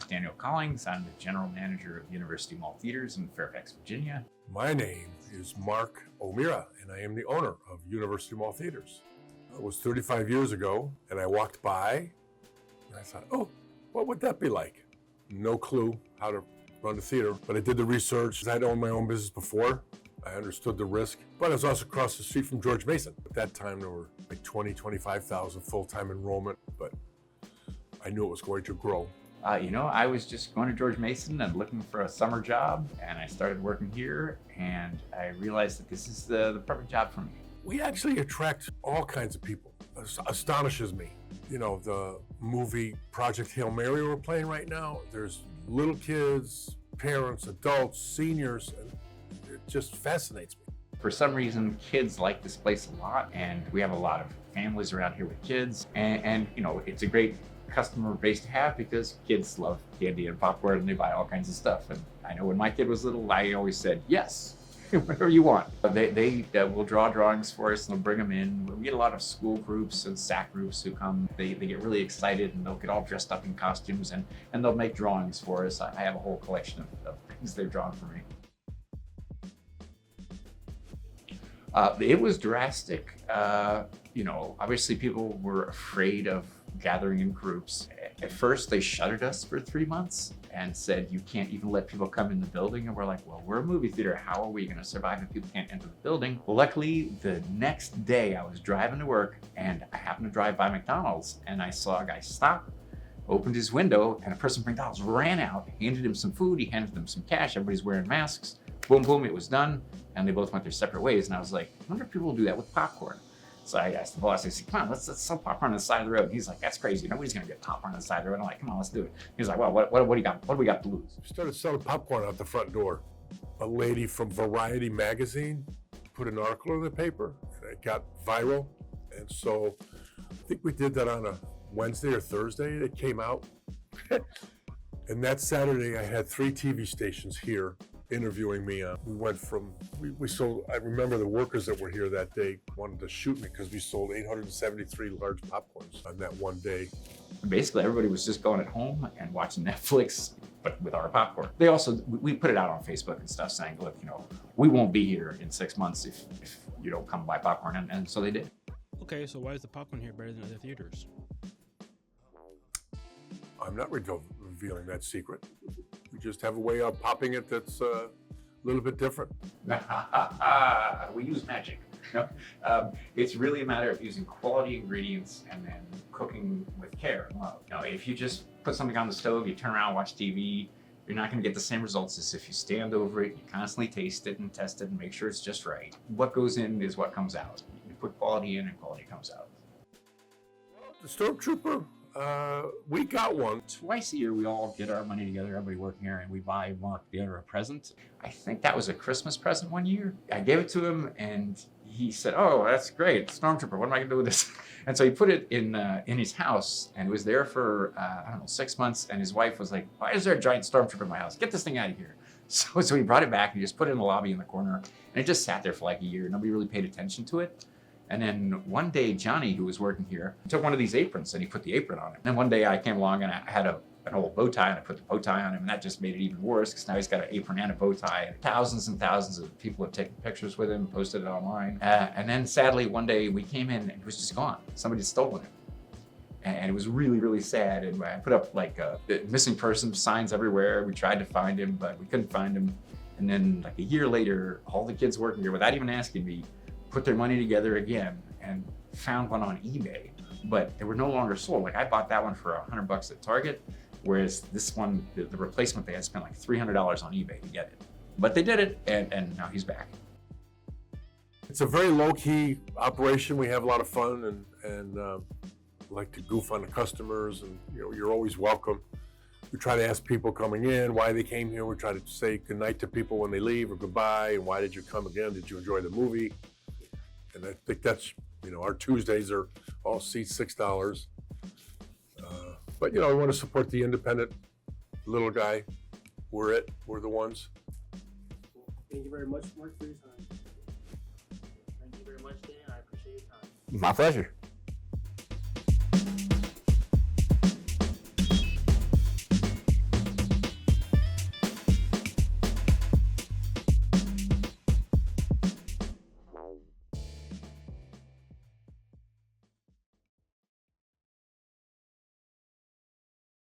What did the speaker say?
Daniel Collings. I'm the general manager of University Mall Theaters in Fairfax, Virginia. My name is Mark O'Meara, and I am the owner of University Mall Theaters. It was 35 years ago, and I walked by, and I thought, oh, what would that be like? No clue how to run the theater, but I did the research. I'd owned my own business before. I understood the risk, but I was also across the street from George Mason. At that time, there were like 25,000 full-time enrollment, but I knew it was going to grow. I was just going to George Mason and looking for a summer job, and I started working here, and I realized that this is the perfect job for me. We actually attract all kinds of people. Astonishes me. You know, the movie Project Hail Mary we're playing right now, there's little kids, parents, adults, seniors, and it just fascinates me. For some reason, kids like this place a lot, and we have a lot of families around here with kids, and it's a great customer base to have because kids love candy and popcorn and they buy all kinds of stuff. And I know when my kid was little, I always said, yes, whatever you want. They will draw drawings for us and they'll bring them in. We get a lot of school groups and SAC groups who come. They get really excited and they'll get all dressed up in costumes and they'll make drawings for us. I have a whole collection of things they've drawn for me. It was drastic. Obviously people were afraid of gathering in groups. At first, they shuttered us for 3 months and said, you can't even let people come in the building. And we're like, well, we're a movie theater. How are we going to survive if people can't enter the building? Well, luckily, the next day I was driving to work and I happened to drive by McDonald's and I saw a guy stop, opened his window, and a person from McDonald's ran out, handed him some food, he handed them some cash, everybody's wearing masks. Boom, boom, it was done. And they both went their separate ways. And I was like, I wonder if people will do that with popcorn. So I asked the boss, I said, come on, let's sell popcorn on the side of the road. And he's like, that's crazy. Nobody's gonna get popcorn on the side of the road. I'm like, come on, let's do it. He's like, well, what do we got? What do we got to lose? We started selling popcorn out the front door. A lady from Variety magazine put an article in the paper and it got viral. And so I think we did that on a Wednesday or Thursday. It came out. And that Saturday I had 3 TV stations here interviewing me. We went from, we sold, I remember the workers that were here that day wanted to shoot me because we sold 873 large popcorns on that one day. Basically, everybody was just going at home and watching Netflix, but with our popcorn. We put it out on Facebook and stuff saying, look, we won't be here in 6 months if you don't come buy popcorn. And so they did. Okay, so why is the popcorn here better than other theaters? I'm not revealing that secret. We just have a way of popping it that's a little bit different. We use magic. No, it's really a matter of using quality ingredients and then cooking with care and love. If you just put something on the stove, you turn around, watch TV, you're not going to get the same results as if you stand over it, you constantly taste it and test it and make sure it's just right. What goes in is what comes out. You put quality in and quality comes out. The Stormtrooper, we got one. Twice a year, we all get our money together, everybody working here, and we buy Mark the other a present. I think that was a Christmas present one year. I gave it to him, and he said, oh, that's great, Stormtrooper, what am I gonna do with this? And so he put it in his house, and it was there for, 6 months, and his wife was like, why is there a giant Stormtrooper in my house? Get this thing out of here. So he brought it back, and he just put it in the lobby in the corner, and it just sat there for like a year. Nobody really paid attention to it. And then one day, Johnny, who was working here, took one of these aprons and he put the apron on it. And then one day I came along and I had an old bow tie and I put the bow tie on him, and that just made it even worse because now he's got an apron and a bow tie. And thousands and thousands of people have taken pictures with him, posted it online. And then sadly, one day we came in and it was just gone. Somebody had stolen it. And it was really, really sad. And I put up like missing person signs everywhere. We tried to find him, but we couldn't find him. And then like a year later, all the kids working here, without even asking me, put their money together again and found one on eBay, but they were no longer sold. Like I bought that one for $100 at Target, whereas this one, the replacement, they had spent like $300 on eBay to get it. But they did it, and now he's back. It's a very low-key operation. We have a lot of fun and like to goof on the customers, and you're always welcome. We try to ask people coming in why they came here. We try to say goodnight to people when they leave or goodbye, and why did you come again? Did you enjoy the movie? And I think that's, our Tuesdays are all seats $6. But, we want to support the independent little guy. We're the ones. Thank you very much, Mark, for your time. Thank you very much, Dan. I appreciate your time. My pleasure.